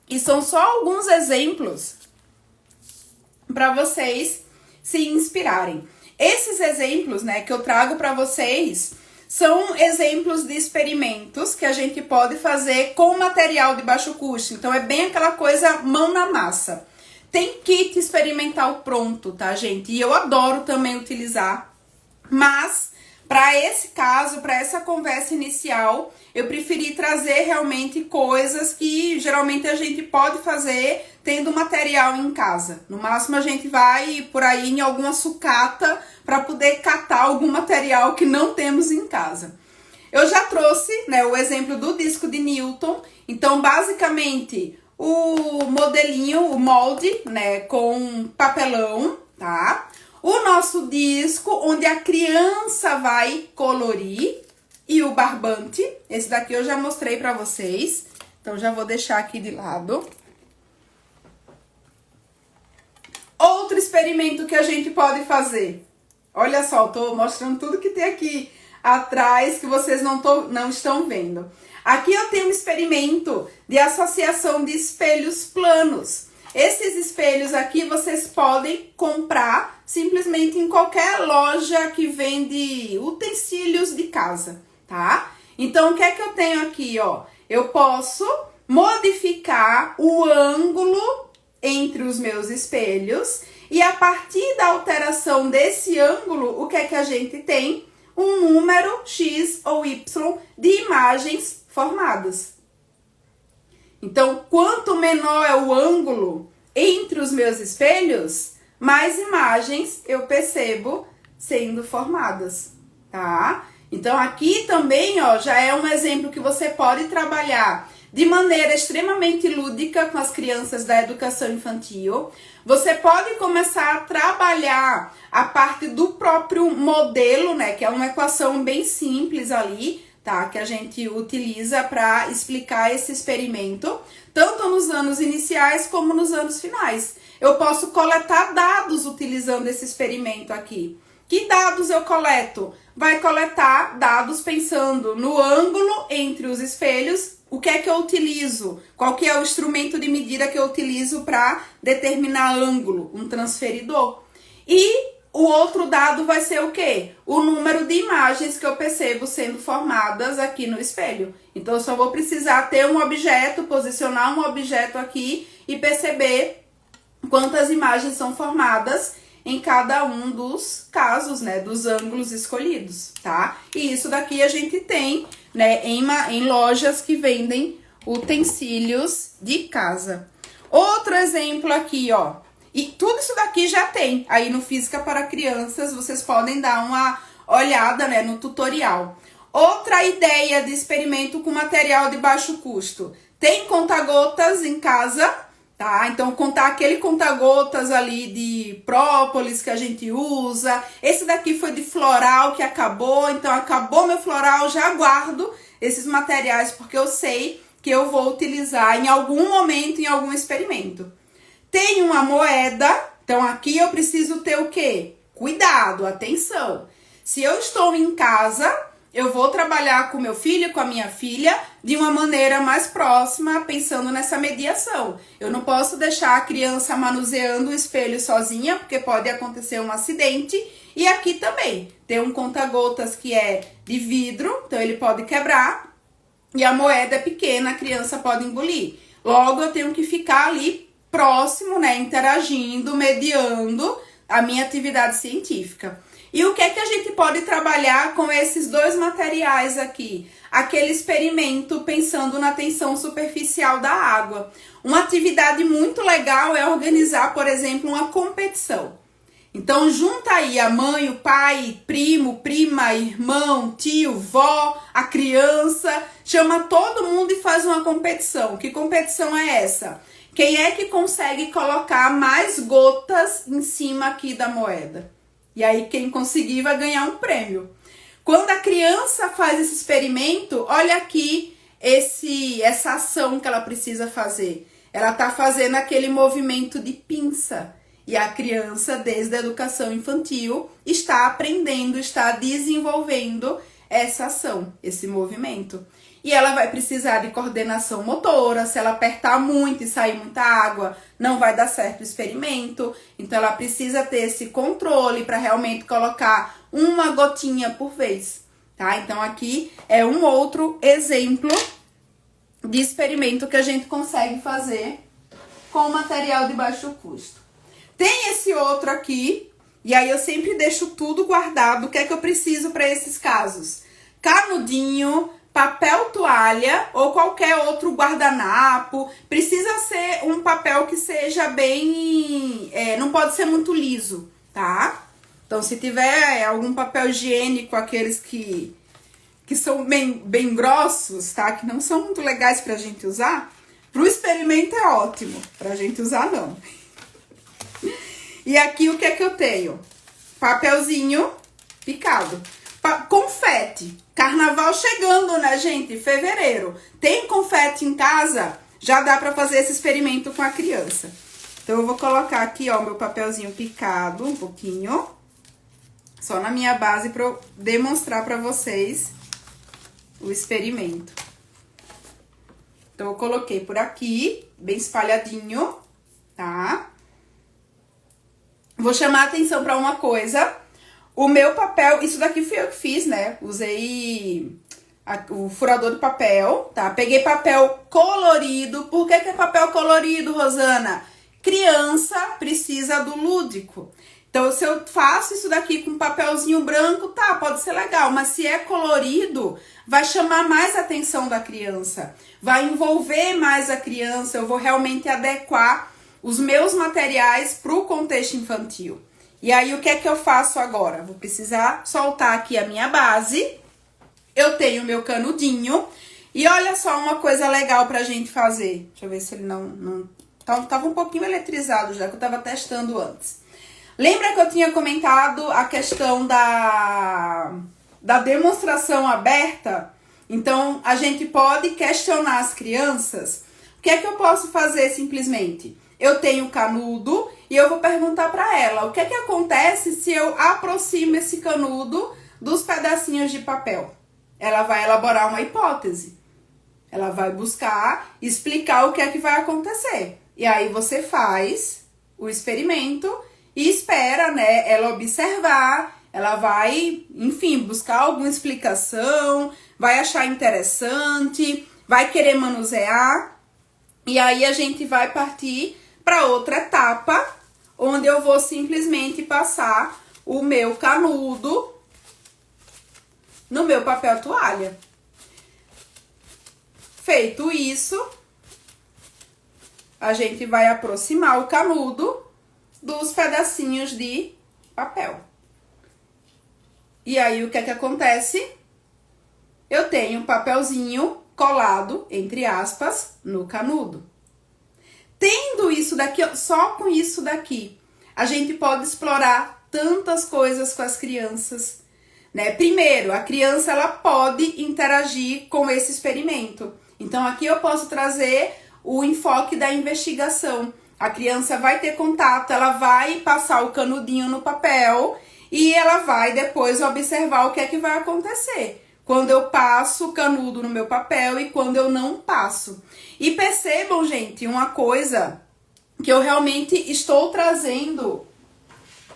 Speaker 1: E são só alguns exemplos para vocês se inspirarem. Esses exemplos, né, que eu trago para vocês são exemplos de experimentos que a gente pode fazer com material de baixo custo. Então, é bem aquela coisa mão na massa. Tem kit experimental pronto, tá, gente? E eu adoro também utilizar, mas para esse caso, para essa conversa inicial, eu preferi trazer realmente coisas que geralmente a gente pode fazer tendo material em casa. No máximo a gente vai por aí em alguma sucata para poder catar algum material que não temos em casa. Eu já trouxe, né, o exemplo do disco de Newton. Então, basicamente, o modelinho, o molde, né, com papelão, tá? O nosso disco, onde a criança vai colorir, e o barbante. Esse daqui eu já mostrei pra vocês, então já vou deixar aqui de lado. Outro experimento que a gente pode fazer. Olha só, tô mostrando tudo que tem aqui atrás que vocês não estão vendo. Aqui eu tenho um experimento de associação de espelhos planos. Esses espelhos aqui vocês podem comprar simplesmente em qualquer loja que vende utensílios de casa, tá? Então, o que é que eu tenho aqui, ó? Eu posso modificar o ângulo entre os meus espelhos e a partir da alteração desse ângulo, o que é que a gente tem? Um número X ou Y de imagens formadas. Então, quanto menor é o ângulo entre os meus espelhos, mais imagens eu percebo sendo formadas, tá? Então, aqui também, ó, já é um exemplo que você pode trabalhar de maneira extremamente lúdica com as crianças da educação infantil. Você pode começar a trabalhar a parte do próprio modelo, né, que é uma equação bem simples ali, tá, que a gente utiliza para explicar esse experimento, tanto nos anos iniciais como nos anos finais. Eu posso coletar dados utilizando esse experimento aqui. Que dados eu coleto? Vai coletar dados pensando no ângulo entre os espelhos. O que é que eu utilizo? Qual que é o instrumento de medida que eu utilizo para determinar ângulo? Um transferidor. E o outro dado vai ser o quê? O número de imagens que eu percebo sendo formadas aqui no espelho. Então, eu só vou precisar ter um objeto, posicionar um objeto aqui e perceber quantas imagens são formadas em cada um dos casos, né, dos ângulos escolhidos, tá? E isso daqui a gente tem, né, em lojas que vendem utensílios de casa. Outro exemplo aqui, ó. E tudo isso daqui já tem aí no Física para Crianças, vocês podem dar uma olhada, né, no tutorial. Outra ideia de experimento com material de baixo custo. Tem conta-gotas em casa, tá? Então, contar aquele conta-gotas ali de própolis que a gente usa. Esse daqui foi de floral que acabou, então acabou meu floral, já guardo esses materiais porque eu sei que eu vou utilizar em algum momento, em algum experimento. Tem uma moeda, então aqui eu preciso ter o quê? Cuidado, atenção. Se eu estou em casa, eu vou trabalhar com meu filho, com a minha filha, de uma maneira mais próxima, pensando nessa mediação. Eu não posso deixar a criança manuseando o espelho sozinha, porque pode acontecer um acidente. E aqui também, tem um conta-gotas que é de vidro, então ele pode quebrar. E a moeda é pequena, a criança pode engolir. Logo, eu tenho que ficar ali próximo, né, interagindo, mediando a minha atividade científica. E o que é que a gente pode trabalhar com esses dois materiais aqui? Aquele experimento pensando na tensão superficial da água. Uma atividade muito legal é organizar, por exemplo, uma competição. Então, junta aí a mãe, o pai, primo, prima, irmão, tio, vó, a criança, chama todo mundo e faz uma competição. Que competição é essa? Quem é que consegue colocar mais gotas em cima aqui da moeda? E aí, quem conseguir vai ganhar um prêmio. Quando a criança faz esse experimento, olha aqui essa ação que ela precisa fazer. Ela tá fazendo aquele movimento de pinça. E a criança, desde a educação infantil, está aprendendo, está desenvolvendo essa ação, esse movimento. E ela vai precisar de coordenação motora. Se ela apertar muito e sair muita água, não vai dar certo o experimento. Então, ela precisa ter esse controle para realmente colocar uma gotinha por vez, tá? Então, aqui é um outro exemplo de experimento que a gente consegue fazer com material de baixo custo. Tem esse outro aqui, e aí eu sempre deixo tudo guardado. O que é que eu preciso para esses casos? Canudinho, papel toalha ou qualquer outro guardanapo. Precisa ser um papel que seja bem... não pode ser muito liso, tá? Então, se tiver algum papel higiênico, aqueles que são bem grossos, tá? Que não são muito legais pra gente usar, pro experimento é ótimo. Pra gente usar, não. E aqui, o que é que eu tenho? Papelzinho picado. Confete. Carnaval chegando, né, gente? Fevereiro. Tem confete em casa? Já dá pra fazer esse experimento com a criança. Então, eu vou colocar aqui, ó, o meu papelzinho picado, um pouquinho. Só na minha base pra eu demonstrar pra vocês o experimento. Então, eu coloquei por aqui, bem espalhadinho, tá? Vou chamar a atenção pra uma coisa. O meu papel, isso daqui fui eu que fiz, né? Usei o furador de papel, tá? Peguei papel colorido. Por que que é papel colorido, Rosana? Criança precisa do lúdico. Então, se eu faço isso daqui com papelzinho branco, tá, pode ser legal. Mas se é colorido, vai chamar mais a atenção da criança. Vai envolver mais a criança. Eu vou realmente adequar os meus materiais para o contexto infantil. E aí, o que é que eu faço agora? Vou precisar soltar aqui a minha base. Eu tenho o meu canudinho. E olha só uma coisa legal pra gente fazer. Deixa eu ver se ele não... Tava um pouquinho eletrizado já, que eu tava testando antes. Lembra que eu tinha comentado a questão da demonstração aberta? Então, a gente pode questionar as crianças. O que é que eu posso fazer simplesmente? Eu tenho canudo e eu vou perguntar para ela o que é que acontece se eu aproximo esse canudo dos pedacinhos de papel. Ela vai elaborar uma hipótese. Ela vai buscar explicar o que é que vai acontecer. E aí você faz o experimento e espera, né, ela observar, ela vai, enfim, buscar alguma explicação, vai achar interessante, vai querer manusear. E aí a gente vai partir para outra etapa, onde eu vou simplesmente passar o meu canudo no meu papel toalha. Feito isso, a gente vai aproximar o canudo dos pedacinhos de papel. E aí, o que é que acontece? Eu tenho um papelzinho colado, entre aspas, no canudo. Tendo isso daqui, só com isso daqui, a gente pode explorar tantas coisas com as crianças, né? Primeiro, a criança, ela pode interagir com esse experimento. Então, aqui eu posso trazer o enfoque da investigação. A criança vai ter contato, ela vai passar o canudinho no papel e ela vai depois observar o que é que vai acontecer quando eu passo o canudo no meu papel e quando eu não passo. E percebam, gente, uma coisa que eu realmente estou trazendo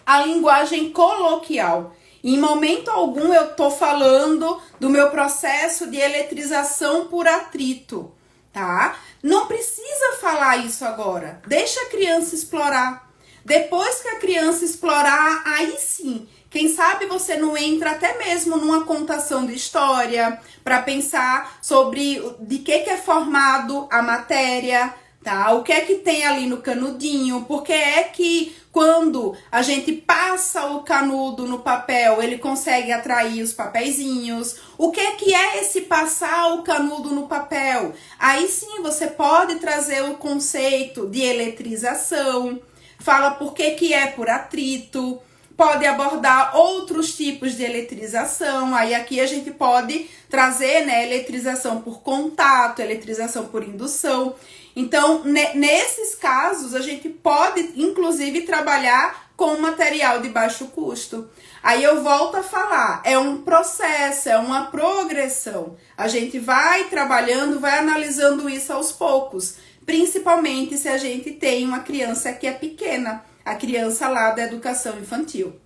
Speaker 1: a linguagem coloquial. Em momento algum eu tô falando do meu processo de eletrização por atrito, tá? Não precisa falar isso agora. Deixa a criança explorar. Depois que a criança explorar, aí sim, quem sabe você não entra até mesmo numa contação de história para pensar sobre de que é formado a matéria, tá? O que é que tem ali no canudinho? Porque é que quando a gente passa o canudo no papel, ele consegue atrair os papeizinhos. O que é esse passar o canudo no papel? Aí sim você pode trazer o conceito de eletrização. Fala por que é por atrito. pode abordar outros tipos de eletrização. Aí aqui a gente pode trazer, né, eletrização por contato, eletrização por indução. Então, nesses casos, a gente pode, inclusive, trabalhar com material de baixo custo. Aí eu volto a falar, é um processo, é uma progressão. A gente vai trabalhando, vai analisando isso aos poucos, principalmente se a gente tem uma criança que é pequena, a criança lá da educação infantil.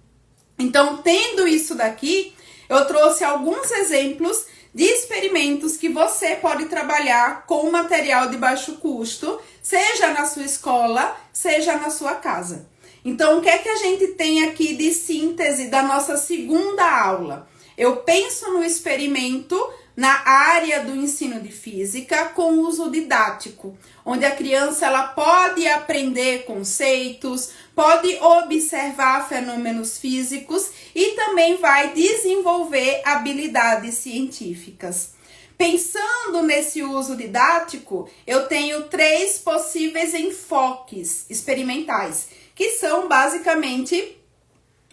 Speaker 1: Então, tendo isso daqui, eu trouxe alguns exemplos de experimentos que você pode trabalhar com material de baixo custo, seja na sua escola, seja na sua casa. Então, o que é que a gente tem aqui de síntese da nossa segunda aula? Eu penso no experimento na área do ensino de física com uso didático, onde a criança ela pode aprender conceitos, pode observar fenômenos físicos e também vai desenvolver habilidades científicas. Pensando nesse uso didático, eu tenho 3 possíveis enfoques experimentais, que são basicamente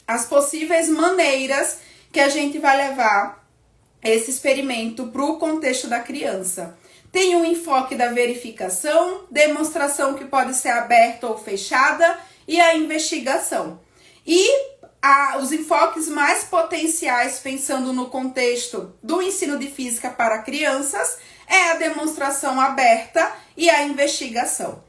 Speaker 1: as possíveis maneiras que a gente vai levar esse experimento para o contexto da criança. Tem um enfoque da verificação, demonstração que pode ser aberta ou fechada e a investigação. E os enfoques mais potenciais, pensando no contexto do ensino de física para crianças, é a demonstração aberta e a investigação.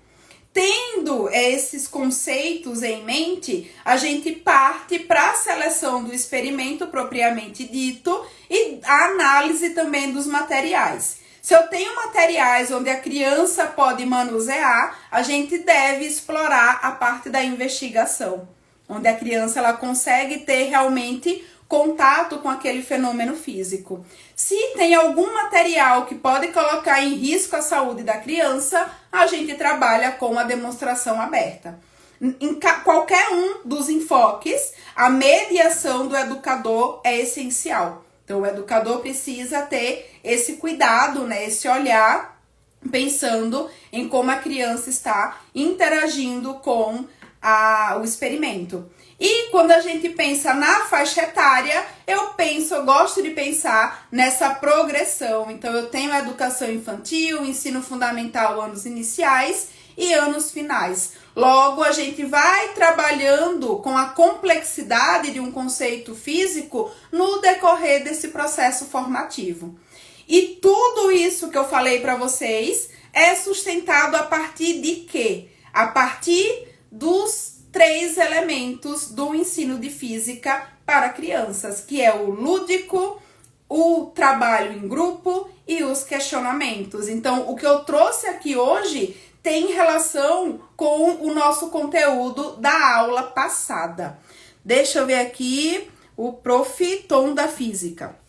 Speaker 1: Tendo esses conceitos em mente, a gente parte para a seleção do experimento propriamente dito e a análise também dos materiais. Se eu tenho materiais onde a criança pode manusear, a gente deve explorar a parte da investigação, onde a criança ela consegue ter realmente contato com aquele fenômeno físico. Se tem algum material que pode colocar em risco a saúde da criança, a gente trabalha com a demonstração aberta. Em qualquer um dos enfoques, a mediação do educador é essencial. Então, o educador precisa ter esse cuidado, né, esse olhar, pensando em como a criança está interagindo com o experimento. E quando a gente pensa na faixa etária, eu gosto de pensar nessa progressão. Então, eu tenho a educação infantil, ensino fundamental, anos iniciais e anos finais. Logo, a gente vai trabalhando com a complexidade de um conceito físico no decorrer desse processo formativo. E tudo isso que eu falei para vocês é sustentado a partir de quê? A partir dos 3 elementos do ensino de física para crianças, que é o lúdico, o trabalho em grupo e os questionamentos. Então, o que eu trouxe aqui hoje tem relação com o nosso conteúdo da aula passada. Deixa eu ver aqui o Prof. Tom da Física.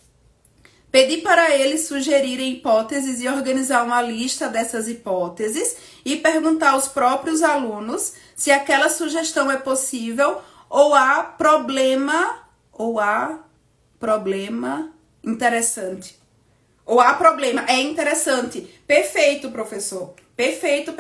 Speaker 1: Pedi para eles sugerirem hipóteses e organizar uma lista dessas hipóteses e perguntar aos próprios alunos se aquela sugestão é possível ou há problema interessante. Ou há problema, é interessante. Perfeito, professor. Perfeito,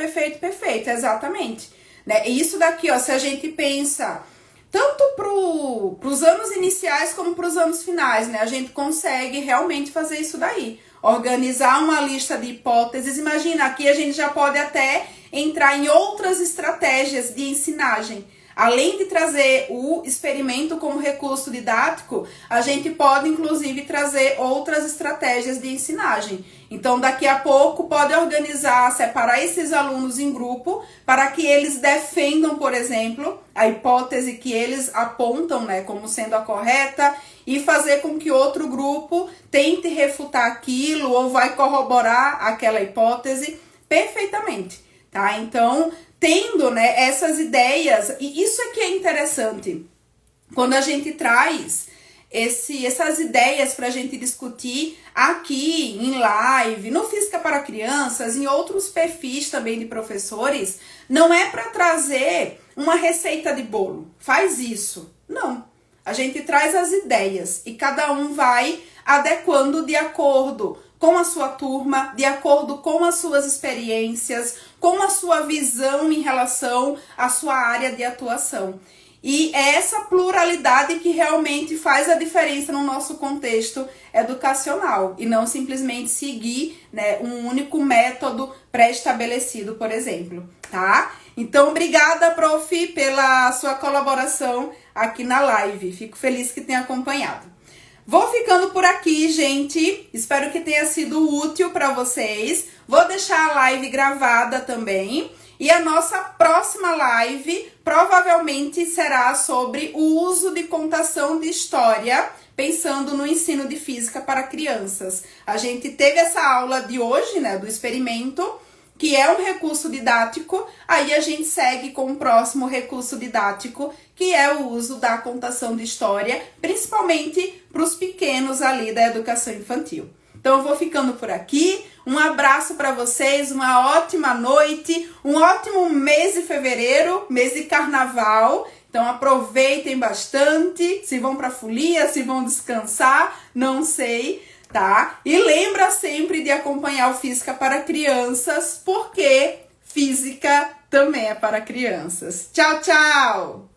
Speaker 1: exatamente. Né? Isso daqui, ó, se a gente pensa tanto para os anos iniciais como para os anos finais, né? A gente consegue realmente fazer isso daí. Organizar uma lista de hipóteses. Imagina, aqui a gente já pode até entrar em outras estratégias de ensinagem. Além de trazer o experimento como recurso didático, a gente pode, inclusive, trazer outras estratégias de ensinagem. Então, daqui a pouco, pode organizar, separar esses alunos em grupo para que eles defendam, por exemplo, a hipótese que eles apontam, né, como sendo a correta e fazer com que outro grupo tente refutar aquilo ou vai corroborar aquela hipótese perfeitamente, tá? Então, tendo, né, essas ideias, e isso aqui é interessante, quando a gente traz essas ideias para a gente discutir aqui em live, no Física para Crianças, em outros perfis também de professores, não é para trazer uma receita de bolo, faz isso, não. A gente traz as ideias e cada um vai adequando de acordo com a sua turma, de acordo com as suas experiências, com a sua visão em relação à sua área de atuação. E é essa pluralidade que realmente faz a diferença no nosso contexto educacional e não simplesmente seguir, né, um único método pré-estabelecido, por exemplo, tá? Então, obrigada, prof, pela sua colaboração aqui na live. Fico feliz que tenha acompanhado. Vou ficando por aqui, gente. Espero que tenha sido útil para vocês. Vou deixar a live gravada também. E a nossa próxima live provavelmente será sobre o uso de contação de história, pensando no ensino de física para crianças. A gente teve essa aula de hoje, né, do experimento, que é um recurso didático. Aí a gente segue com o próximo recurso didático, que é o uso da contação de história, principalmente para os pequenos ali da educação infantil. Então eu vou ficando por aqui. Um abraço para vocês, uma ótima noite, um ótimo mês de fevereiro, mês de carnaval. Então aproveitem bastante, se vão para folia, se vão descansar, não sei, tá? E lembra sempre de acompanhar o Física para Crianças, porque física também é para crianças. Tchau, tchau!